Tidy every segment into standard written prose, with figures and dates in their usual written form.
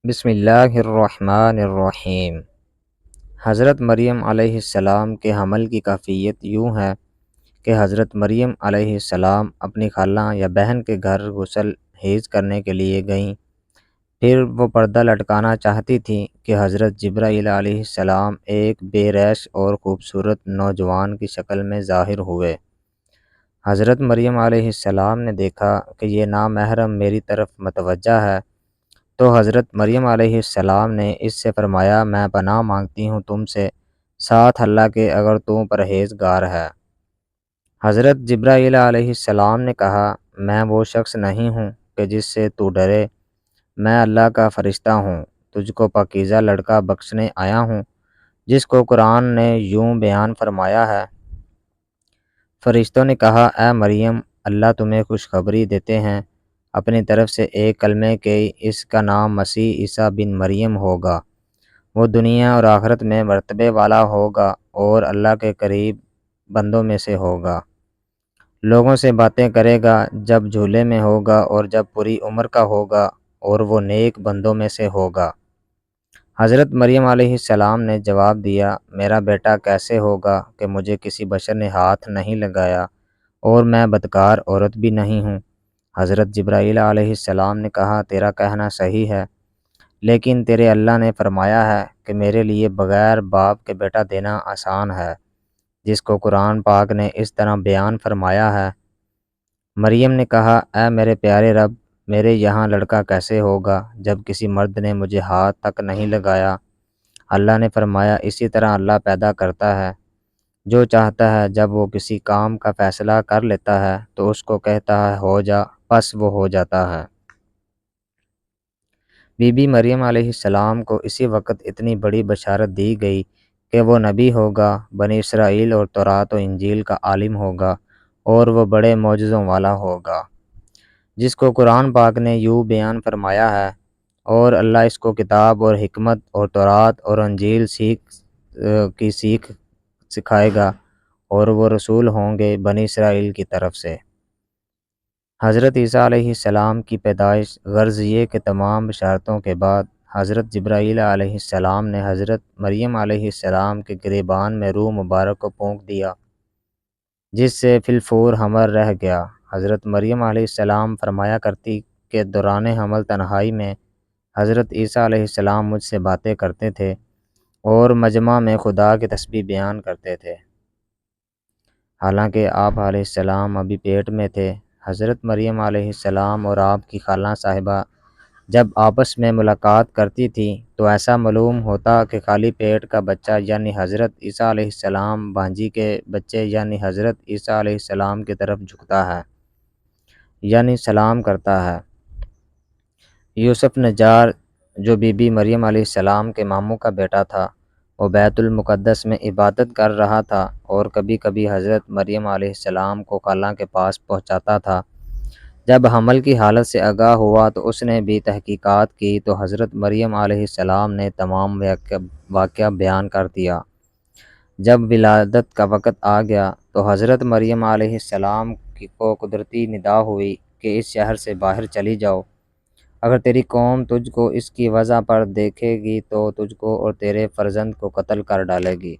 بسم اللہ الرحمن الرحیم۔ حضرت مریم علیہ السلام کے حمل کی کیفیت یوں ہے کہ حضرت مریم علیہ السلام اپنی خالہ یا بہن کے گھر غسل حیض کرنے کے لیے گئیں۔ پھر وہ پردہ لٹکانا چاہتی تھیں کہ حضرت جبرائیل علیہ السلام ایک بے ریش اور خوبصورت نوجوان کی شکل میں ظاہر ہوئے۔ حضرت مریم علیہ السلام نے دیکھا کہ یہ نامحرم میری طرف متوجہ ہے، تو حضرت مریم علیہ السلام نے اس سے فرمایا، میں پناہ مانگتی ہوں تم سے، ساتھ اللہ کے، اگر تو پرہیزگار ہے۔ حضرت جبرائیل علیہ السلام نے کہا، میں وہ شخص نہیں ہوں کہ جس سے تو ڈرے، میں اللہ کا فرشتہ ہوں، تجھ کو پاکیزہ لڑکا بخشنے آیا ہوں، جس کو قرآن نے یوں بیان فرمایا ہے۔ فرشتوں نے کہا، اے مریم، اللہ تمہیں خوشخبری دیتے ہیں اپنی طرف سے ایک کلمے کے، اس کا نام مسیح عیسیٰ بن مریم ہوگا۔ وہ دنیا اور آخرت میں مرتبے والا ہوگا اور اللہ کے قریب بندوں میں سے ہوگا۔ لوگوں سے باتیں کرے گا جب جھولے میں ہوگا اور جب پوری عمر کا ہوگا، اور وہ نیک بندوں میں سے ہوگا۔ حضرت مریم علیہ السلام نے جواب دیا، میرا بیٹا کیسے ہوگا کہ مجھے کسی بشر نے ہاتھ نہیں لگایا اور میں بدکار عورت بھی نہیں ہوں۔ حضرت جبرائیل علیہ السلام نے کہا، تیرا کہنا صحیح ہے، لیکن تیرے اللہ نے فرمایا ہے کہ میرے لیے بغیر باپ کے بیٹا دینا آسان ہے، جس کو قرآن پاک نے اس طرح بیان فرمایا ہے۔ مریم نے کہا، اے میرے پیارے رب، میرے یہاں لڑکا کیسے ہوگا جب کسی مرد نے مجھے ہاتھ تک نہیں لگایا؟ اللہ نے فرمایا، اسی طرح اللہ پیدا کرتا ہے جو چاہتا ہے، جب وہ کسی کام کا فیصلہ کر لیتا ہے تو اس کو کہتا ہے ہو جا، پس وہ ہو جاتا ہے۔ بی بی مریم علیہ السلام کو اسی وقت اتنی بڑی بشارت دی گئی کہ وہ نبی ہوگا، بنی اسرائیل اور تورات و انجیل کا عالم ہوگا، اور وہ بڑے معجزوں والا ہوگا، جس کو قرآن پاک نے یوں بیان فرمایا ہے، اور اللہ اس کو کتاب اور حکمت اور تورات اور انجیل کی سیکھ سکھائے گا، اور وہ رسول ہوں گے بنی اسرائیل کی طرف سے۔ حضرت عیسیٰ علیہ السلام کی پیدائش غرض یہ کہ تمام بشارتوں کے بعد حضرت جبرائیل علیہ السلام نے حضرت مریم علیہ السلام کے گریبان میں روح مبارک کو پھونک دیا، جس سے فی الفور حمل رہ گیا۔ حضرت مریم علیہ السلام فرمایا کرتی کہ دوران حمل تنہائی میں حضرت عیسیٰ علیہ السلام مجھ سے باتیں کرتے تھے اور مجمع میں خدا کی تسبیح بیان کرتے تھے، حالانکہ آپ علیہ السلام ابھی پیٹ میں تھے۔ حضرت مریم علیہ السلام اور آپ کی خالہ صاحبہ جب آپس میں ملاقات کرتی تھیں تو ایسا معلوم ہوتا کہ خالی پیٹ کا بچہ یعنی حضرت عیسیٰ علیہ السلام بھانجی کے بچے یعنی حضرت عیسیٰ علیہ السلام کی طرف جھکتا ہے، یعنی سلام کرتا ہے۔ یوسف نجار جو بی بی مریم علیہ السلام کے ماموں کا بیٹا تھا، وہ بیت المقدس میں عبادت کر رہا تھا اور کبھی کبھی حضرت مریم علیہ السلام کو خالہ کے پاس پہنچاتا تھا۔ جب حمل کی حالت سے آگاہ ہوا تو اس نے بھی تحقیقات کی تو حضرت مریم علیہ السلام نے تمام واقعہ بیان کر دیا۔ جب ولادت کا وقت آ گیا تو حضرت مریم علیہ السلام کو قدرتی ندا ہوئی کہ اس شہر سے باہر چلی جاؤ، اگر تیری قوم تجھ کو اس کی وجہ پر دیکھے گی تو تجھ کو اور تیرے فرزند کو قتل کر ڈالے گی۔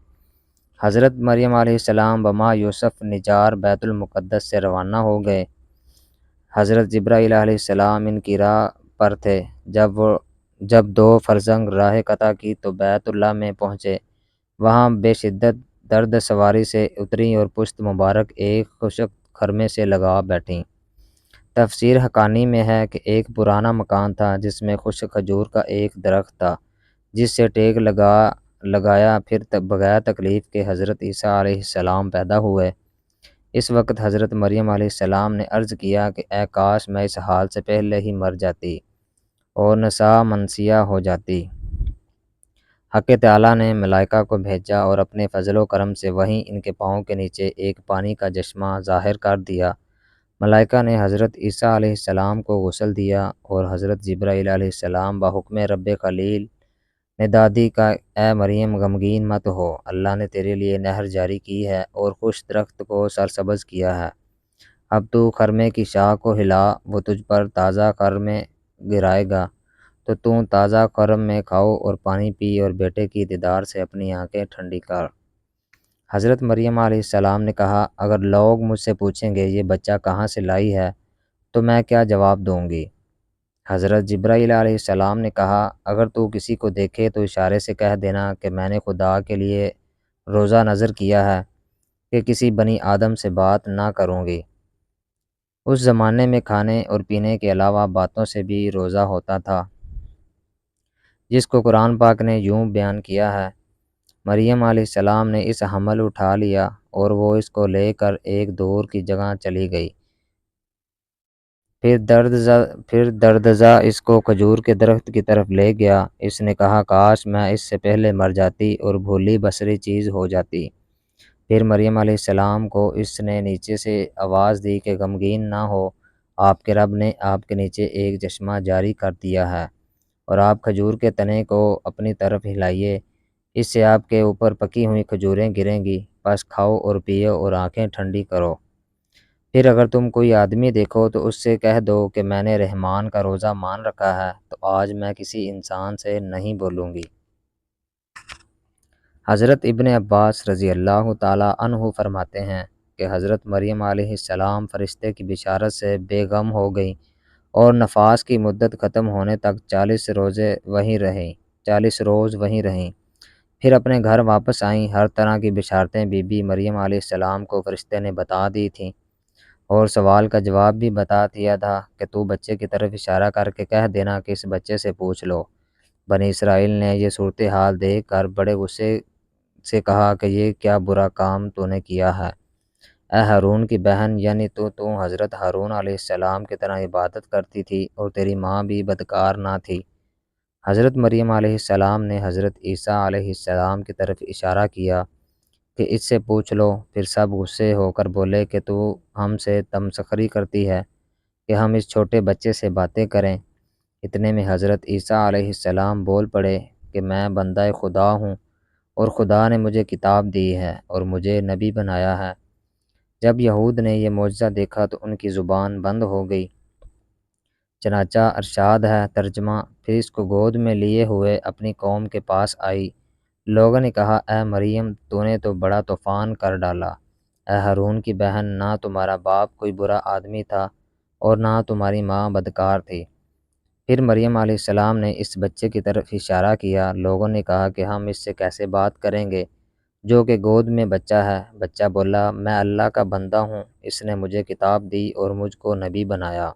حضرت مریم علیہ السلام بما یوسف نجار بیت المقدس سے روانہ ہو گئے۔ حضرت جبرائیل علیہ السلام ان کی راہ پر تھے۔ جب دو فرزند راہ قطع کی تو بیت اللہ میں پہنچے، وہاں بے شدت درد سواری سے اتریں اور پشت مبارک ایک خشک خرمے سے لگا بیٹھیں۔ تفسیر حقانی میں ہے کہ ایک پرانا مکان تھا جس میں خشک کھجور کا ایک درخت تھا، جس سے ٹیک لگایا پھر بغیر تکلیف کے حضرت عیسیٰ علیہ السلام پیدا ہوئے۔ اس وقت حضرت مریم علیہ السلام نے عرض کیا کہ اے کاش میں اس حال سے پہلے ہی مر جاتی اور نساء منسیہ ہو جاتی۔ حق تعالیٰ نے ملائکہ کو بھیجا اور اپنے فضل و کرم سے وہیں ان کے پاؤں کے نیچے ایک پانی کا چشمہ ظاہر کر دیا۔ ملائکہ نے حضرت عیسیٰ علیہ السلام کو غسل دیا اور حضرت جبرائیل علیہ السلام بحکم رب خلیل نے دادی کا، اے مریم غمگین مت ہو، اللہ نے تیرے لیے نہر جاری کی ہے اور خوش درخت کو سرسبز کیا ہے، اب تو خرمے کی شاخ کو ہلا، وہ تجھ پر تازہ خرمے گرائے گا، تو تم تازہ کرم میں کھاؤ اور پانی پی اور بیٹے کی دیدار سے اپنی آنکھیں ٹھنڈی کر۔ حضرت مریم علیہ السلام نے کہا، اگر لوگ مجھ سے پوچھیں گے یہ بچہ کہاں سے لائی ہے تو میں کیا جواب دوں گی؟ حضرت جبرائیل علیہ السلام نے کہا، اگر تو کسی کو دیکھے تو اشارے سے کہہ دینا کہ میں نے خدا کے لیے روزہ نذر کیا ہے کہ کسی بنی آدم سے بات نہ کروں گی۔ اس زمانے میں کھانے اور پینے کے علاوہ باتوں سے بھی روزہ ہوتا تھا، جس کو قرآن پاک نے یوں بیان کیا ہے۔ مریم علیہ السلام نے اس حمل اٹھا لیا اور وہ اس کو لے کر ایک دور کی جگہ چلی گئی۔ پھر دردزا اس کو کھجور کے درخت کی طرف لے گیا۔ اس نے کہا، کاش میں اس سے پہلے مر جاتی اور بھولی بصری چیز ہو جاتی۔ پھر مریم علیہ السلام کو اس نے نیچے سے آواز دی کہ غمگین نہ ہو، آپ کے رب نے آپ کے نیچے ایک چشمہ جاری کر دیا ہے اور آپ کھجور کے تنے کو اپنی طرف ہلائیے، اس سے آپ کے اوپر پکی ہوئی کھجوریں گریں گی، بس کھاؤ اور پیو اور آنکھیں ٹھنڈی کرو۔ پھر اگر تم کوئی آدمی دیکھو تو اس سے کہہ دو کہ میں نے رحمان کا روزہ مان رکھا ہے، تو آج میں کسی انسان سے نہیں بولوں گی۔ حضرت ابن عباس رضی اللہ تعالیٰ عنہ فرماتے ہیں کہ حضرت مریم علیہ السلام فرشتے کی بشارت سے بے غم ہو گئیں اور نفاس کی مدت ختم ہونے تک 40 روز وہیں رہیں۔ پھر اپنے گھر واپس آئیں۔ ہر طرح کی بشارتیں بی بی مریم علیہ السلام کو فرشتے نے بتا دی تھیں اور سوال کا جواب بھی بتا دیا تھا کہ تو بچے کی طرف اشارہ کر کے کہہ دینا کہ اس بچے سے پوچھ لو۔ بنی اسرائیل نے یہ صورتحال دیکھ کر بڑے غصے سے کہا کہ یہ کیا برا کام تو نے کیا ہے، اے ہارون کی بہن، یعنی تو حضرت ہارون علیہ السلام کی طرح عبادت کرتی تھی اور تیری ماں بھی بدکار نہ تھی۔ حضرت مریم علیہ السلام نے حضرت عیسیٰ علیہ السلام کی طرف اشارہ کیا کہ اس سے پوچھ لو۔ پھر سب غصے ہو کر بولے کہ تو ہم سے تمسخری کرتی ہے کہ ہم اس چھوٹے بچے سے باتیں کریں۔ اتنے میں حضرت عیسیٰ علیہ السلام بول پڑے کہ میں بندہ خدا ہوں اور خدا نے مجھے کتاب دی ہے اور مجھے نبی بنایا ہے۔ جب یہود نے یہ معجزہ دیکھا تو ان کی زبان بند ہو گئی۔ چنانچہ ارشاد ہے ترجمہ، پھر اس کو گود میں لیے ہوئے اپنی قوم کے پاس آئی۔ لوگوں نے کہا، اے مریم، تو نے تو بڑا طوفان کر ڈالا۔ اے ہارون کی بہن، نہ تمہارا باپ کوئی برا آدمی تھا اور نہ تمہاری ماں بدکار تھی۔ پھر مریم علیہ السلام نے اس بچے کی طرف اشارہ کیا۔ لوگوں نے کہا کہ ہم اس سے کیسے بات کریں گے جو کہ گود میں بچہ ہے؟ بچہ بولا، میں اللہ کا بندہ ہوں، اس نے مجھے کتاب دی اور مجھ کو نبی بنایا۔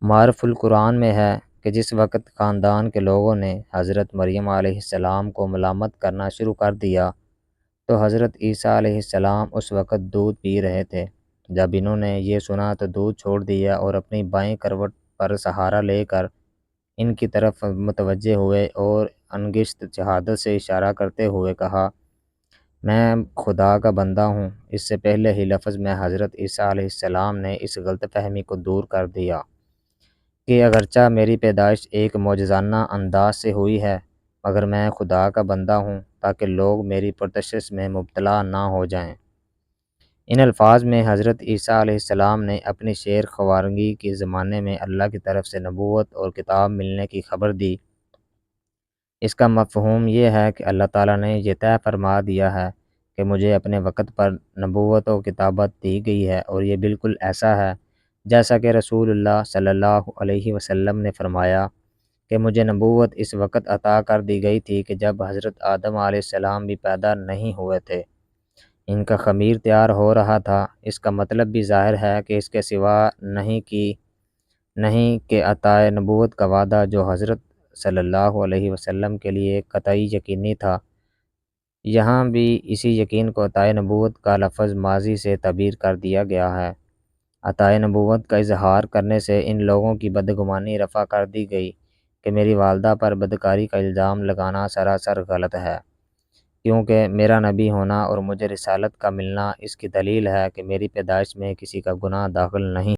معرف القرآن میں ہے کہ جس وقت خاندان کے لوگوں نے حضرت مریم علیہ السلام کو ملامت کرنا شروع کر دیا تو حضرت عیسیٰ علیہ السلام اس وقت دودھ پی رہے تھے۔ جب انہوں نے یہ سنا تو دودھ چھوڑ دیا اور اپنی بائیں کروٹ پر سہارا لے کر ان کی طرف متوجہ ہوئے اور انگشت شہادت سے اشارہ کرتے ہوئے کہا، میں خدا کا بندہ ہوں۔ اس سے پہلے ہی لفظ میں حضرت عیسیٰ علیہ السلام نے اس غلط فہمی کو دور کر دیا کہ اگرچہ میری پیدائش ایک معجزانہ انداز سے ہوئی ہے، مگر میں خدا کا بندہ ہوں تاکہ لوگ میری پرستش میں مبتلا نہ ہو جائیں۔ ان الفاظ میں حضرت عیسیٰ علیہ السلام نے اپنی شیر خوارگی کے زمانے میں اللہ کی طرف سے نبوت اور کتاب ملنے کی خبر دی۔ اس کا مفہوم یہ ہے کہ اللہ تعالیٰ نے یہ طے فرما دیا ہے کہ مجھے اپنے وقت پر نبوت و کتابت دی گئی ہے، اور یہ بالکل ایسا ہے جیسا کہ رسول اللہ صلی اللہ علیہ وسلم نے فرمایا کہ مجھے نبوت اس وقت عطا کر دی گئی تھی کہ جب حضرت آدم علیہ السلام بھی پیدا نہیں ہوئے تھے، ان کا خمیر تیار ہو رہا تھا۔ اس کا مطلب بھی ظاہر ہے کہ اس کے سوا نہیں کہ عطا نبوت کا وعدہ جو حضرت صلی اللہ علیہ وسلم کے لیے قطعی یقینی تھا، یہاں بھی اسی یقین کو عطا نبوت کا لفظ ماضی سے تعبیر کر دیا گیا ہے۔ عطا نبوت کا اظہار کرنے سے ان لوگوں کی بدگمانی رفع کر دی گئی کہ میری والدہ پر بدکاری کا الزام لگانا سراسر غلط ہے، کیونکہ میرا نبی ہونا اور مجھے رسالت کا ملنا اس کی دلیل ہے کہ میری پیدائش میں کسی کا گناہ داخل نہیں